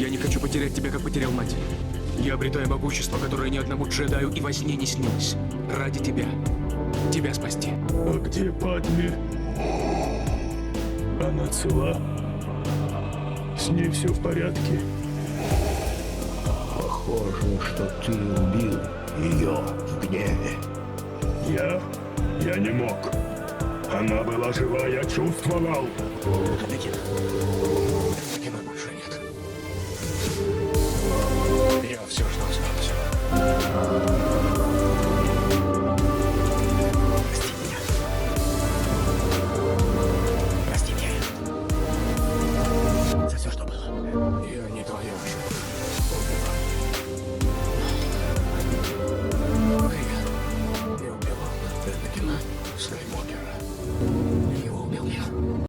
Я не хочу потерять тебя, как потерял мать. Я обретаю могущество, которое ни одному джедаю и во сне не снилось. Ради тебя. Тебя спасти. А где Падме? Она цела? С ней все в порядке? Похоже, что ты убил ее в гневе. Я не мог. Она была жива, я чувствовал. Анаkin.